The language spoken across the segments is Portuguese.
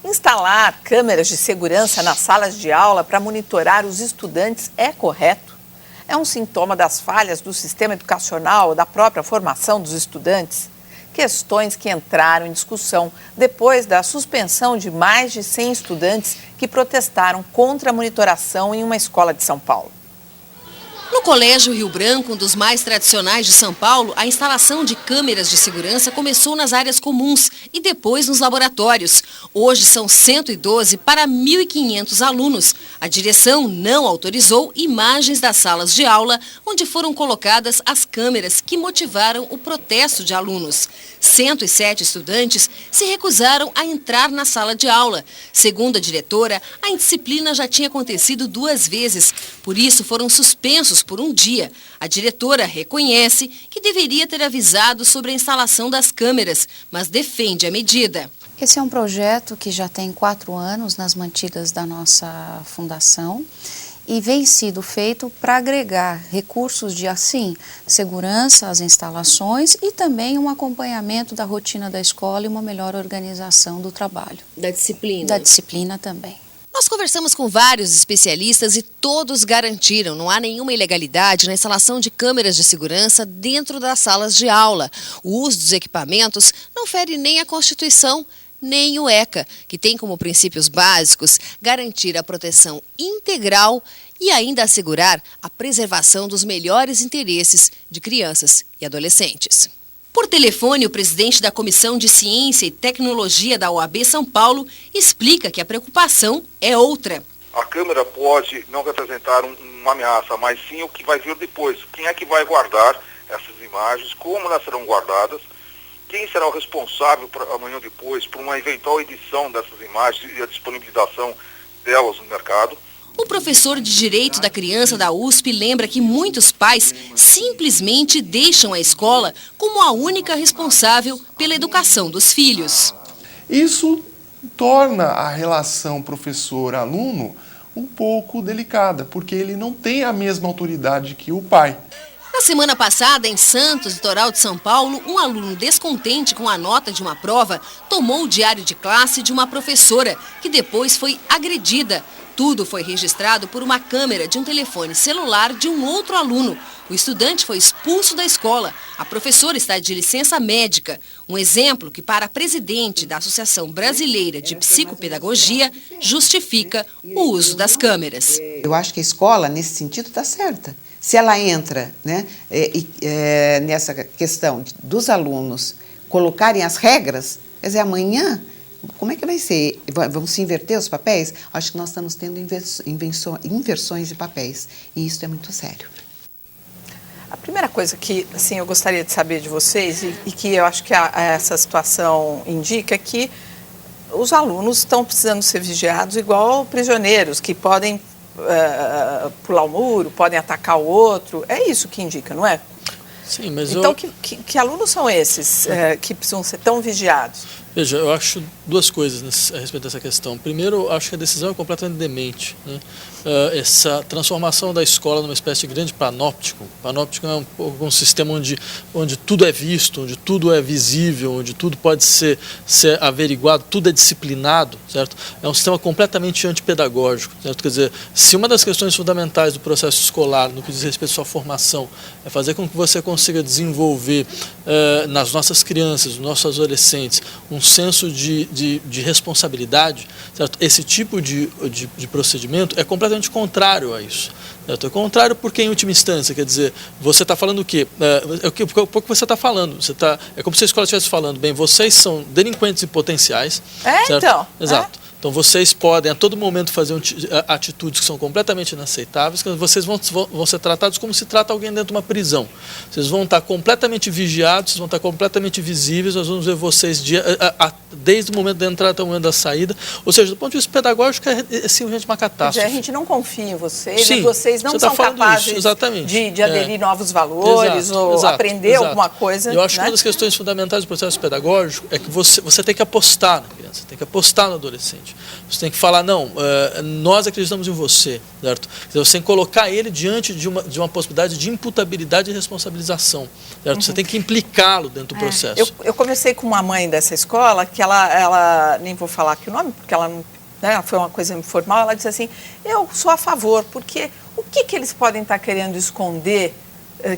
Instalar câmeras de segurança nas salas de aula para monitorar os estudantes é correto? É um sintoma das falhas do sistema educacional, da própria formação dos estudantes? Questões que entraram em discussão depois da suspensão de mais de 100 estudantes que protestaram contra a monitoração em uma escola de São Paulo. No Colégio Rio Branco, um dos mais tradicionais de São Paulo, a instalação de câmeras de segurança começou nas áreas comuns e depois nos laboratórios. Hoje são 112 para 1.500 alunos. A direção não autorizou imagens das salas de aula onde foram colocadas as câmeras que motivaram o protesto de alunos. 107 estudantes se recusaram a entrar na sala de aula. Segundo a diretora, a indisciplina já tinha acontecido 2 vezes, por isso foram suspensos por um dia. A diretora reconhece que deveria ter avisado sobre a instalação das câmeras, mas defende a medida. Esse é um projeto que já tem 4 anos nas mantidas da nossa fundação e vem sido feito para agregar recursos de, assim, segurança às instalações e também um acompanhamento da rotina da escola e uma melhor organização do trabalho. Da disciplina. Da disciplina também. Nós conversamos com vários especialistas e todos garantiram não há nenhuma ilegalidade na instalação de câmeras de segurança dentro das salas de aula. O uso dos equipamentos não fere nem a Constituição, nem o ECA, que tem como princípios básicos garantir a proteção integral e ainda assegurar a preservação dos melhores interesses de crianças e adolescentes. Por telefone, o presidente da Comissão de Ciência e Tecnologia da OAB São Paulo explica que a preocupação é outra. A câmera pode não representar uma ameaça, mas sim o que vai vir depois. Quem é que vai guardar essas imagens, como elas serão guardadas, quem será o responsável amanhã ou depois por uma eventual edição dessas imagens e a disponibilização delas no mercado. O professor de Direito da Criança da USP lembra que muitos pais simplesmente deixam a escola como a única responsável pela educação dos filhos. Isso torna a relação professor-aluno um pouco delicada, porque ele não tem a mesma autoridade que o pai. Na semana passada, em Santos, litoral de São Paulo, um aluno descontente com a nota de uma prova tomou o diário de classe de uma professora, que depois foi agredida. Tudo foi registrado por uma câmera de um telefone celular de um outro aluno. O estudante foi expulso da escola. A professora está de licença médica. Um exemplo que, para a presidente da Associação Brasileira de Psicopedagogia, justifica o uso das câmeras. Eu acho que a escola, nesse sentido, está certa. Se ela entra, né, nessa questão dos alunos colocarem as regras, quer dizer, amanhã, como é que vai ser? Vão se inverter os papéis? Acho que nós estamos tendo inversões de papéis, e isso é muito sério. A primeira coisa que assim, eu gostaria de saber de vocês, e que eu acho que essa situação indica, é que os alunos estão precisando ser vigiados igual prisioneiros, que podem pular o muro, podem atacar o outro. É isso que indica, não é? Sim, mas então, que alunos são esses que precisam ser tão vigiados? Veja, eu acho 2 coisas a respeito dessa questão. Primeiro, eu acho que a decisão é completamente demente, né? Essa transformação da escola numa espécie de grande panóptico. Panóptico é um sistema onde tudo é visto, onde tudo é visível, onde tudo pode ser averiguado, tudo é disciplinado, certo? É um sistema completamente antipedagógico, certo? Quer dizer, se uma das questões fundamentais do processo escolar, no que diz respeito à sua formação, é fazer com que você consiga desenvolver nas nossas crianças, nos nossos adolescentes, um senso de responsabilidade, certo? Esse tipo de procedimento é completamente contrário a isso. Certo? É contrário porque, em última instância, quer dizer, você está falando o quê? O que você está falando? É como se a escola estivesse falando, bem, vocês são delinquentes em potenciais. Certo? Então. Exato. Então, vocês podem, a todo momento, fazer atitudes que são completamente inaceitáveis, que vocês vão ser tratados como se trata alguém dentro de uma prisão. Vocês vão estar completamente vigiados, vocês vão estar completamente visíveis, nós vamos ver vocês desde o momento da entrada até o momento da saída. Ou seja, do ponto de vista pedagógico, é simplesmente uma catástrofe. A gente não confia em vocês, Sim, vocês não são capazes de aderir novos valores ou aprender alguma coisa. Eu acho que uma das questões fundamentais do processo pedagógico é que você tem que apostar na criança, tem que apostar no adolescente. diferente. Você tem que falar, não, nós acreditamos em você, certo? Você tem que colocar ele diante de uma possibilidade de imputabilidade e responsabilização, certo? Você tem que implicá-lo dentro do processo. Eu conversei com uma mãe dessa escola, que ela nem vou falar aqui o nome, porque ela não, né, foi uma coisa informal, ela disse assim, eu sou a favor, porque o que eles podem estar querendo esconder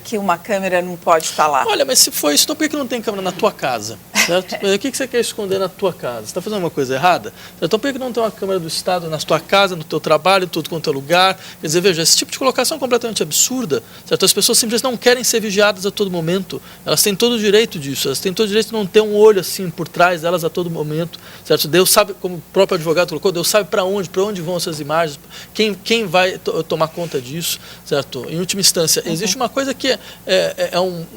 que uma câmera não pode estar lá? Olha, mas se for isso, então por que não tem câmera na tua casa? Certo? O que você quer esconder na tua casa? Você está fazendo uma coisa errada? Então por que não tem uma câmera do Estado na tua casa, no teu trabalho, em tudo quanto é lugar? Quer dizer, veja, esse tipo de colocação é completamente absurda. Certo? As pessoas simplesmente não querem ser vigiadas a todo momento. Elas têm todo o direito disso. Elas têm todo o direito de não ter um olho assim por trás delas a todo momento. Certo? Deus sabe, como o próprio advogado colocou, Deus sabe para onde vão essas imagens, quem vai tomar conta disso. Certo? Em última instância, existe uma coisa que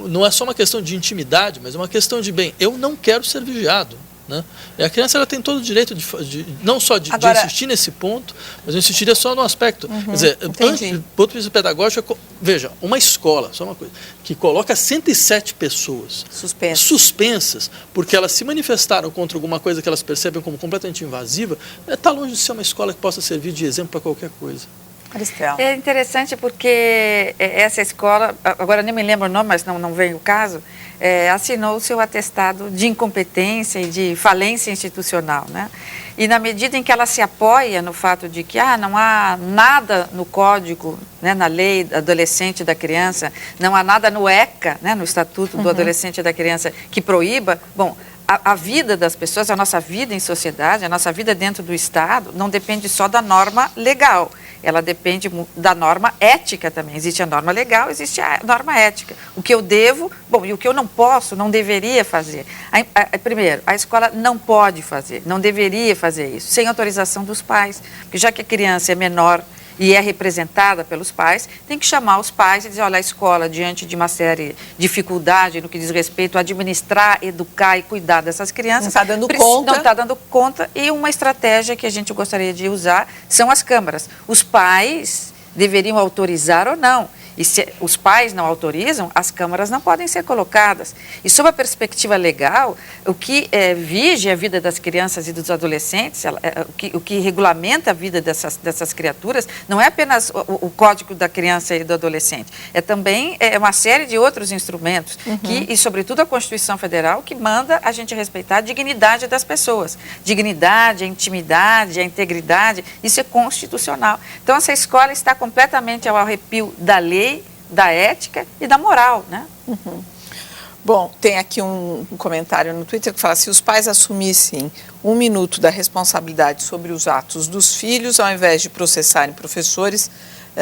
não é só uma questão de intimidade, mas é uma questão de, bem, eu não quero ser vigiado. Né? E a criança ela tem todo o direito não só de insistir nesse ponto, mas eu insistiria só no aspecto. Quer dizer, do ponto de vista pedagógico, veja, uma escola, só uma coisa, que coloca 107 pessoas suspensas porque elas se manifestaram contra alguma coisa que elas percebem como completamente invasiva, está longe de ser uma escola que possa servir de exemplo para qualquer coisa. É interessante porque essa escola, agora nem me lembro o nome, mas não veio o caso, assinou o seu atestado de incompetência e de falência institucional, né? E na medida em que ela se apoia no fato de que não há nada no código, né, na lei adolescente e da criança, não há nada no ECA, né, no Estatuto do Adolescente e da Criança, que proíba, bom, a vida das pessoas, a nossa vida em sociedade, a nossa vida dentro do Estado, não depende só da norma legal. Ela depende da norma ética também. Existe a norma legal, existe a norma ética. O que eu devo, bom, e o que eu não posso, não deveria fazer. Primeiro, a escola não pode fazer, não deveria fazer isso, sem autorização dos pais. Porque já que a criança é menor e é representada pelos pais, tem que chamar os pais e dizer, olha, a escola, diante de uma série de dificuldades no que diz respeito a administrar, educar e cuidar dessas crianças, não está dando conta, e uma estratégia que a gente gostaria de usar são as câmaras. Os pais deveriam autorizar ou não. E se os pais não autorizam, as câmaras não podem ser colocadas. E sob a perspectiva legal, o que vige a vida das crianças e dos adolescentes, o que regulamenta a vida dessas criaturas, não é apenas o Código da Criança e do Adolescente, é também uma série de outros instrumentos, e sobretudo a Constituição Federal, que manda a gente respeitar a dignidade das pessoas. Dignidade, a intimidade, a integridade, isso é constitucional. Então, essa escola está completamente ao arrepio da lei, da ética e da moral, né? Bom, tem aqui um comentário no Twitter que fala, se os pais assumissem 1 minuto da responsabilidade sobre os atos dos filhos, ao invés de processarem professores,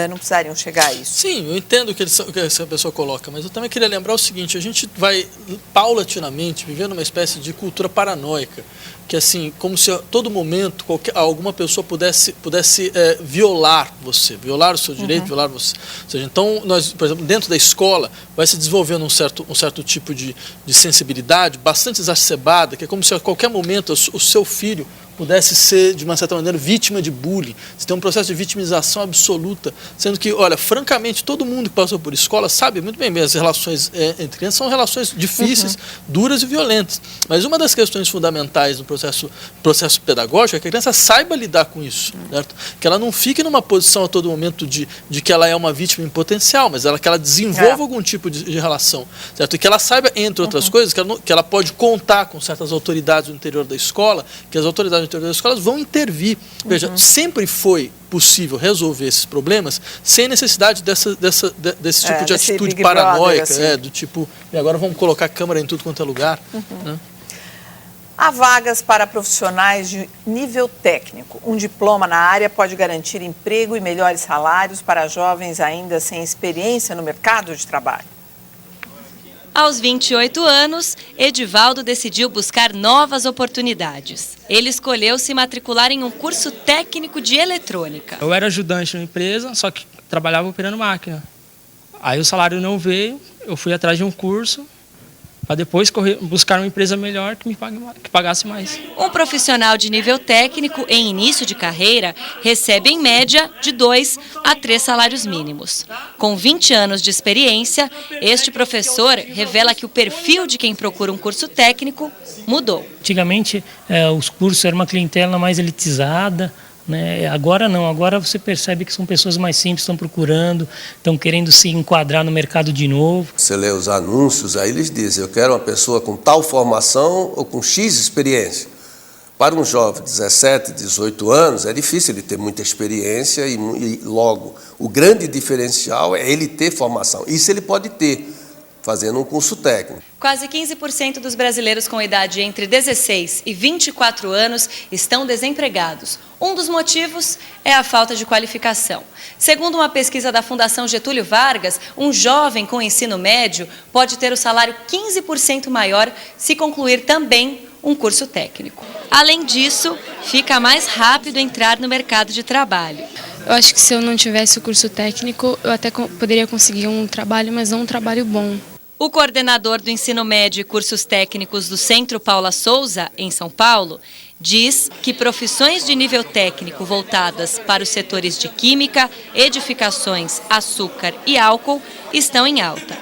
não precisariam chegar a isso. Sim, eu entendo o que essa pessoa coloca, mas eu também queria lembrar o seguinte, a gente vai paulatinamente vivendo uma espécie de cultura paranoica, que assim, como se a todo momento alguma pessoa pudesse violar você, violar o seu direito, violar você. Ou seja, então, nós, por exemplo, dentro da escola, vai se desenvolvendo um certo tipo de sensibilidade bastante exacerbada, que é como se a qualquer momento o seu filho pudesse ser, de uma certa maneira, vítima de bullying. Você tem um processo de vitimização absoluta, sendo que, olha, francamente, todo mundo que passou por escola sabe muito bem as relações entre crianças são relações difíceis, duras e violentas. Mas uma das questões fundamentais no processo pedagógico é que a criança saiba lidar com isso, certo? Que ela não fique numa posição a todo momento de que ela é uma vítima em potencial, mas que ela desenvolva algum tipo de relação, certo? E que ela saiba, entre outras coisas, que ela pode contar com certas autoridades no interior da escola, que as autoridades no interior das escolas vão intervir. Veja, sempre foi possível resolver esses problemas sem necessidade desse tipo de atitude paranoica, assim. Do tipo, e agora vamos colocar câmera em tudo quanto é lugar. Né? Há vagas para profissionais de nível técnico. Um diploma na área pode garantir emprego e melhores salários para jovens ainda sem experiência no mercado de trabalho. Aos 28 anos, Edivaldo decidiu buscar novas oportunidades. Ele escolheu se matricular em um curso técnico de eletrônica. Eu era ajudante na empresa, só que trabalhava operando máquina. Aí o salário não veio, eu fui atrás de um curso para depois buscar uma empresa melhor que pagasse mais. Um profissional de nível técnico em início de carreira recebe em média de 2 a 3 salários mínimos. Com 20 anos de experiência, este professor revela que o perfil de quem procura um curso técnico mudou. Antigamente, os cursos eram uma clientela mais elitizada, né? Agora não, agora você percebe que são pessoas mais simples, estão procurando, estão querendo se enquadrar no mercado de novo. Você lê os anúncios, aí eles dizem, eu quero uma pessoa com tal formação ou com X experiência. Para um jovem de 17, 18 anos, é difícil ele ter muita experiência e logo, o grande diferencial é ele ter formação. Isso ele pode ter, fazendo um curso técnico. Quase 15% dos brasileiros com idade entre 16 e 24 anos estão desempregados. Um dos motivos é a falta de qualificação. Segundo uma pesquisa da Fundação Getúlio Vargas, um jovem com ensino médio pode ter o salário 15% maior se concluir também um curso técnico. Além disso, fica mais rápido entrar no mercado de trabalho. Eu acho que se eu não tivesse o curso técnico, eu até poderia conseguir um trabalho, mas não um trabalho bom. O coordenador do ensino médio e cursos técnicos do Centro Paula Souza, em São Paulo, diz que profissões de nível técnico voltadas para os setores de química, edificações, açúcar e álcool estão em alta.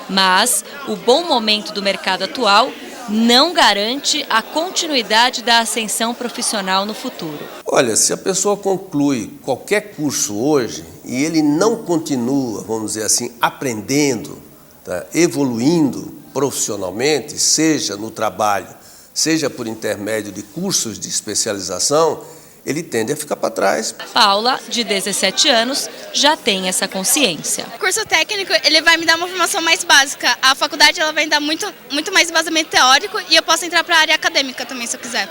Mas o bom momento do mercado atual não garante a continuidade da ascensão profissional no futuro. Olha, se a pessoa conclui qualquer curso hoje e ele não continua, vamos dizer assim, aprendendo, tá, evoluindo profissionalmente, seja no trabalho, seja por intermédio de cursos de especialização, ele tende a ficar para trás. Paula, de 17 anos, já tem essa consciência. O curso técnico ele vai me dar uma formação mais básica. A faculdade ela vai me dar muito mais embasamento teórico e eu posso entrar para a área acadêmica também, se eu quiser.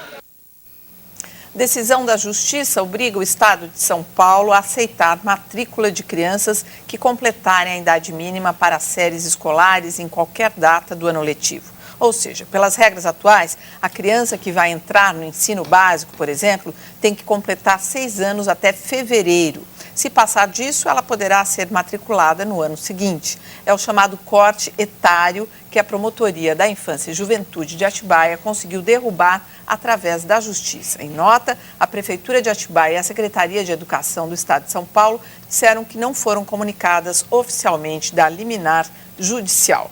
Decisão da Justiça obriga o Estado de São Paulo a aceitar matrícula de crianças que completarem a idade mínima para as séries escolares em qualquer data do ano letivo. Ou seja, pelas regras atuais, a criança que vai entrar no ensino básico, por exemplo, tem que completar 6 anos até fevereiro. Se passar disso, ela poderá ser matriculada no ano seguinte. É o chamado corte etário que a Promotoria da Infância e Juventude de Atibaia conseguiu derrubar através da Justiça. Em nota, a Prefeitura de Atibaia e a Secretaria de Educação do Estado de São Paulo disseram que não foram comunicadas oficialmente da liminar judicial.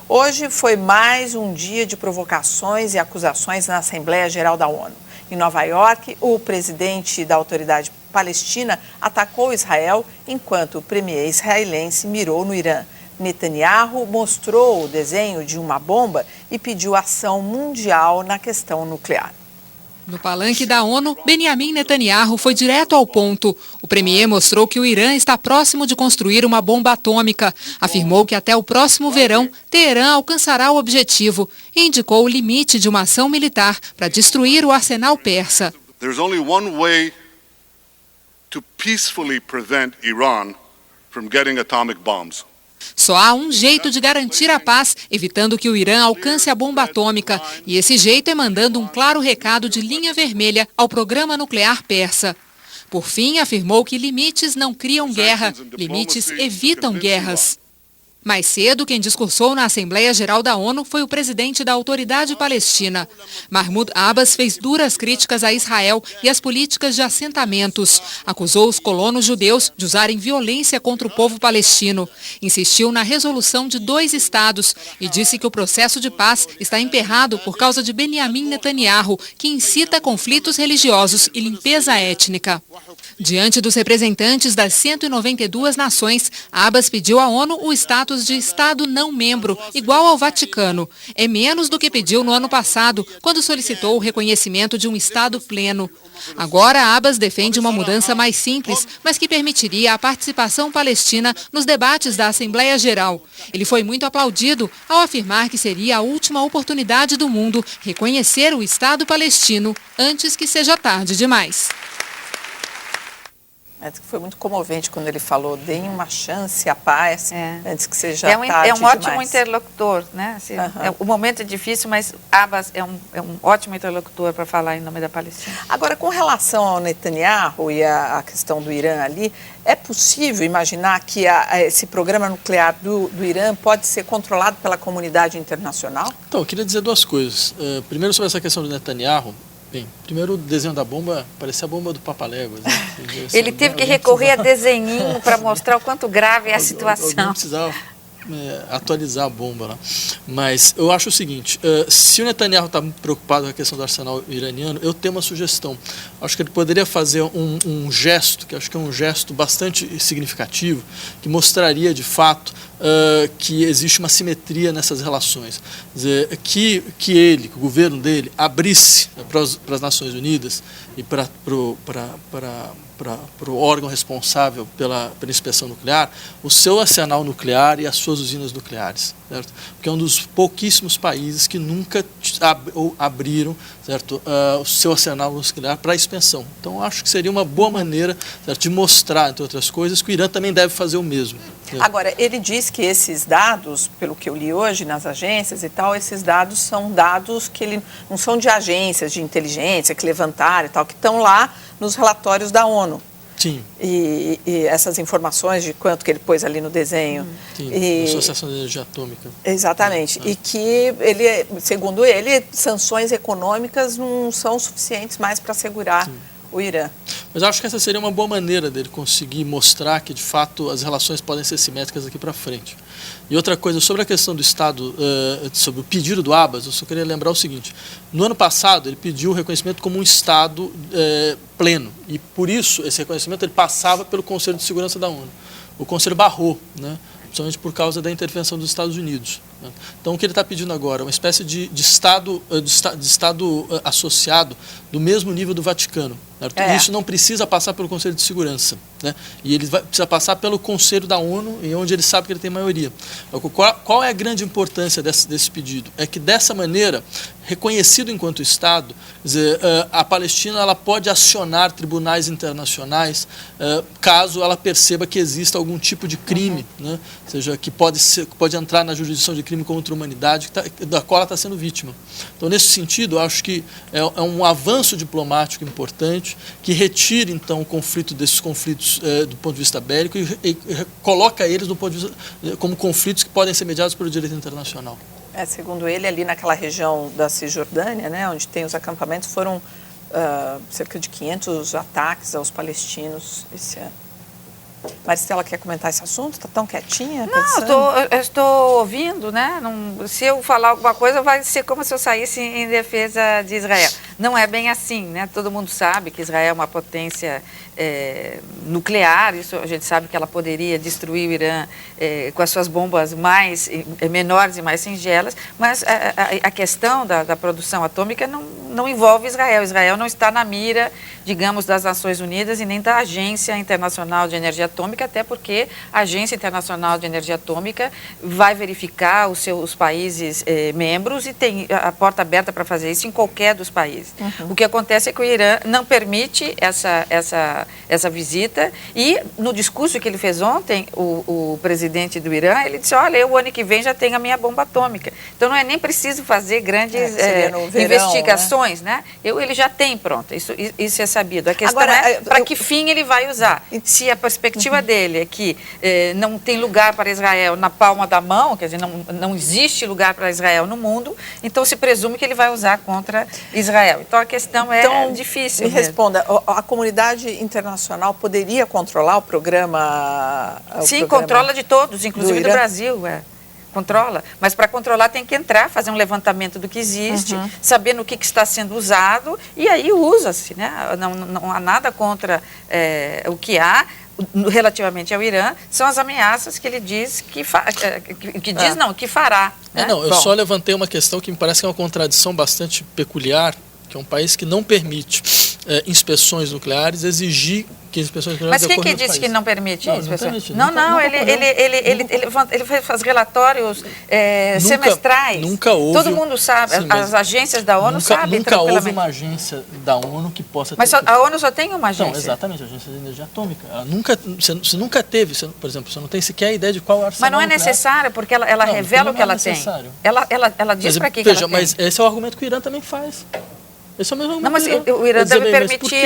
Hoje foi mais um dia de provocações e acusações na Assembleia Geral da ONU. Em Nova York, o presidente da Autoridade Palestina atacou Israel, enquanto o premier israelense mirou no Irã. Netanyahu mostrou o desenho de uma bomba e pediu ação mundial na questão nuclear. No palanque da ONU, Benjamin Netanyahu foi direto ao ponto. O premier mostrou que o Irã está próximo de construir uma bomba atômica. Afirmou que até o próximo verão, Teherã alcançará o objetivo e indicou o limite de uma ação militar para destruir o arsenal persa. There's only one way to peacefully prevent Iran from getting atomic bombs. Só há um jeito de garantir a paz, evitando que o Irã alcance a bomba atômica. E esse jeito é mandando um claro recado de linha vermelha ao programa nuclear persa. Por fim, afirmou que limites não criam guerra, limites evitam guerras. Mais cedo, quem discursou na Assembleia Geral da ONU foi o presidente da Autoridade Palestina. Mahmoud Abbas fez duras críticas a Israel e às políticas de assentamentos. Acusou os colonos judeus de usarem violência contra o povo palestino. Insistiu na resolução de 2 estados e disse que o processo de paz está emperrado por causa de Benjamin Netanyahu, que incita conflitos religiosos e limpeza étnica. Diante dos representantes das 192 nações, Abbas pediu à ONU o status de Estado não membro, igual ao Vaticano. É menos do que pediu no ano passado, quando solicitou o reconhecimento de um Estado pleno. Agora, Abbas defende uma mudança mais simples, mas que permitiria a participação palestina nos debates da Assembleia Geral. Ele foi muito aplaudido ao afirmar que seria a última oportunidade do mundo reconhecer o Estado palestino antes que seja tarde demais. Foi muito comovente quando ele falou, deem uma chance à paz antes que seja tarde É um ótimo demais. Interlocutor, né? Assim, o momento é difícil, mas Abbas é um ótimo interlocutor para falar em nome da Palestina. Agora, com relação ao Netanyahu e a questão do Irã ali, é possível imaginar que esse programa nuclear do Irã pode ser controlado pela comunidade internacional? Então, eu queria dizer duas coisas. Primeiro, sobre essa questão do Netanyahu. Bem, primeiro o desenho da bomba parecia a bomba do Papaléguas. Né? Ele teve que recorrer a desenhinho para mostrar o quanto grave é a situação. Alguém precisava atualizar a bomba lá. Mas eu acho o seguinte, se o Netanyahu está preocupado com a questão do arsenal iraniano, eu tenho uma sugestão. Acho que ele poderia fazer um gesto, que acho que é um gesto bastante significativo, que mostraria de fato que existe uma simetria nessas relações. Quer dizer, que o governo dele, abrisse para as Nações Unidas e para o órgão responsável pela inspeção nuclear, o seu arsenal nuclear e as suas usinas nucleares, certo? Porque é um dos pouquíssimos países que nunca abriram, certo, o seu arsenal nuclear para a expensão. Então, acho que seria uma boa maneira, certo, de mostrar, entre outras coisas, que o Irã também deve fazer o mesmo. Certo? Agora, ele diz que esses dados, pelo que eu li hoje nas agências e tal, esses dados são dados que não são de agências de inteligência que levantaram e tal, que estão lá nos relatórios da ONU. Sim. E essas informações de quanto que ele pôs ali no desenho. Sim, Associação de Energia Atômica. Exatamente. E que, ele, segundo ele, sanções econômicas não são suficientes mais para segurar o Irã. Mas eu acho que essa seria uma boa maneira dele conseguir mostrar que, de fato, as relações podem ser simétricas daqui para frente. E outra coisa, sobre a questão do Estado, sobre o pedido do Abbas, eu só queria lembrar o seguinte. No ano passado, ele pediu o reconhecimento como um Estado pleno. E, por isso, esse reconhecimento ele passava pelo Conselho de Segurança da ONU. O Conselho barrou, né? Principalmente por causa da intervenção dos Estados Unidos. Né? Então, o que ele está pedindo agora é uma espécie de estado associado do mesmo nível do Vaticano. Isso não precisa passar pelo Conselho de Segurança, né? E ele precisa passar pelo Conselho da ONU, onde ele sabe que ele tem maioria. Qual é a grande importância desse pedido? É que, dessa maneira, reconhecido enquanto Estado, quer dizer, a Palestina ela pode acionar tribunais internacionais caso ela perceba que exista algum tipo de crime, né? Ou seja, que pode entrar na jurisdição de crime contra a humanidade, da qual ela está sendo vítima. Então, nesse sentido, eu acho que é um avanço diplomático importante, que retire, então, o conflito desses conflitos do ponto de vista bélico e coloca eles do ponto de vista, como conflitos que podem ser mediados pelo direito internacional. Segundo ele, ali naquela região da Cisjordânia, né, onde tem os acampamentos, foram cerca de 500 ataques aos palestinos esse ano. Maristela quer comentar esse assunto? Está tão quietinha? Não, eu estou ouvindo, né? Se eu falar alguma coisa, vai ser como se eu saísse em defesa de Israel. Não é bem assim, né? Todo mundo sabe que Israel é uma potência nuclear, isso a gente sabe que ela poderia destruir o Irã com as suas bombas menores e mais singelas, mas a questão da produção atômica não envolve Israel. Israel não está na mira, digamos, das Nações Unidas e nem da Agência Internacional de Energia Atômica, até porque a Agência Internacional de Energia Atômica vai verificar os países membros e tem a porta aberta para fazer isso em qualquer dos países. O que acontece é que o Irã não permite essa visita e no discurso que ele fez ontem, o presidente do Irã, ele disse, olha, eu o ano que vem já tenho a minha bomba atômica. Então não é nem preciso fazer grandes investigações, né? Ele já tem pronto, isso é sabido. A questão é para que fim ele vai usar. Se a perspectiva dele é que não tem lugar para Israel na palma da mão, quer dizer, não existe lugar para Israel no mundo, então se presume que ele vai usar contra Israel. Então a questão é difícil. Me responda, a comunidade internacional poderia controlar o programa? Sim, controla de todos, inclusive do Brasil. Controla, mas para controlar tem que entrar, fazer um levantamento do que existe, saber no que está sendo usado e aí usa-se, né? Não há nada contra o que há relativamente ao Irã, são as ameaças que ele diz que fará. Né? Eu só levantei uma questão que me parece que é uma contradição bastante peculiar, que é um país que não permite inspeções nucleares, exigir que as inspeções nucleares Mas quem que disse que não permite isso? Não permite. Ele faz relatórios semestrais. Nunca houve. Todo mundo sabe, Sim, as agências da ONU sabem. Nunca houve uma agência da ONU que possa ter. Mas a ONU só tem uma agência. Não, exatamente, a Agência de Energia Atômica. Você nunca teve, por exemplo, você não tem sequer a ideia de qual arsenal. Mas não é necessário, porque ela revela o que ela tem. Ela diz para que ela tem. Mas esse é o argumento que o Irã também faz. Esse é o mesmo argumento. Não, mas o Irã deve permitir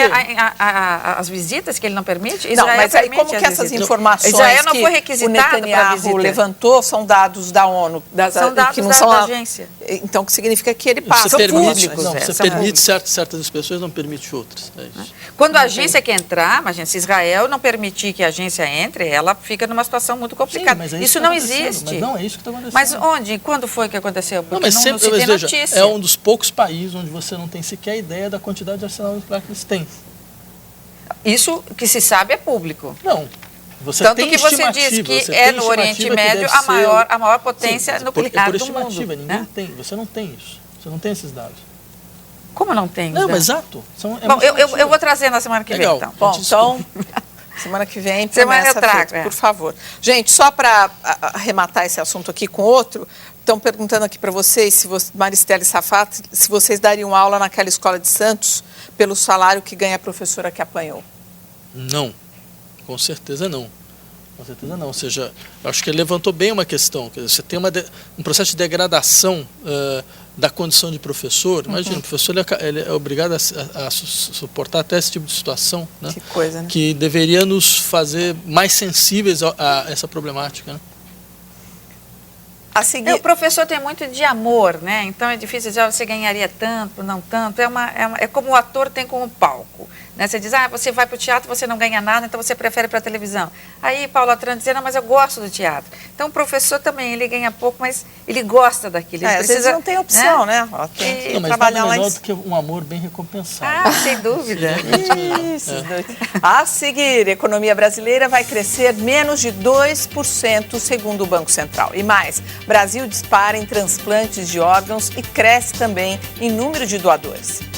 as visitas que ele não permite? Não, mas aí como que essas informações Israel não foi requisitada o Netanyahu levantou são dados da ONU? São dados que não da agência. Então, que significa que ele passa públicos. Você permite certas inspeções, não permite outras. É isso. Quando a agência quer entrar, imagina, se Israel não permitir que a agência entre, ela fica numa situação muito complicada. Sim, isso não existe. Mas não é isso que está acontecendo. Mas onde? Quando foi que aconteceu? Porque não, mas não se tem notícia. É um dos poucos países onde você não tem sequer ideia da quantidade de arsenal nuclear que eles têm. Isso que se sabe é público. Não. Você Tanto tem que você diz que é no Oriente Médio a maior potência nuclear do mundo. Ninguém tem. Você não tem isso. Você não tem esses dados. Como não tem? Não, exato. Bom, eu vou trazer na semana que vem, então. Bom, então, semana que vem, eu trago, por favor. Gente, só para arrematar esse assunto aqui com outro, estão perguntando aqui para vocês, Maristela e Safato, se vocês dariam aula naquela escola de Santos pelo salário que ganha a professora que apanhou. Não, com certeza não. Com certeza não. Ou seja, eu acho que ele levantou bem uma questão. Quer dizer, você tem um processo de degradação da condição de professor. Imagina, o professor ele é obrigado a suportar até esse tipo de situação, né? Que coisa, né? Que deveria nos fazer mais sensíveis a essa problemática, né? O professor tem muito de amor, né? Então é difícil dizer, você ganharia tanto, não tanto. É como o ator tem com o palco. Né? Você diz, você vai para o teatro, você não ganha nada, então você prefere para a televisão. Aí Paulo Atran dizia, não, mas eu gosto do teatro. Então o professor também, ele ganha pouco, mas ele gosta daquilo. Ele precisa, às vezes não tem opção, né? Tem que trabalhar nada melhor do que um amor bem recompensado. Sem dúvida. Isso. A seguir, a economia brasileira vai crescer menos de 2%, segundo o Banco Central. E mais, Brasil dispara em transplantes de órgãos e cresce também em número de doadores.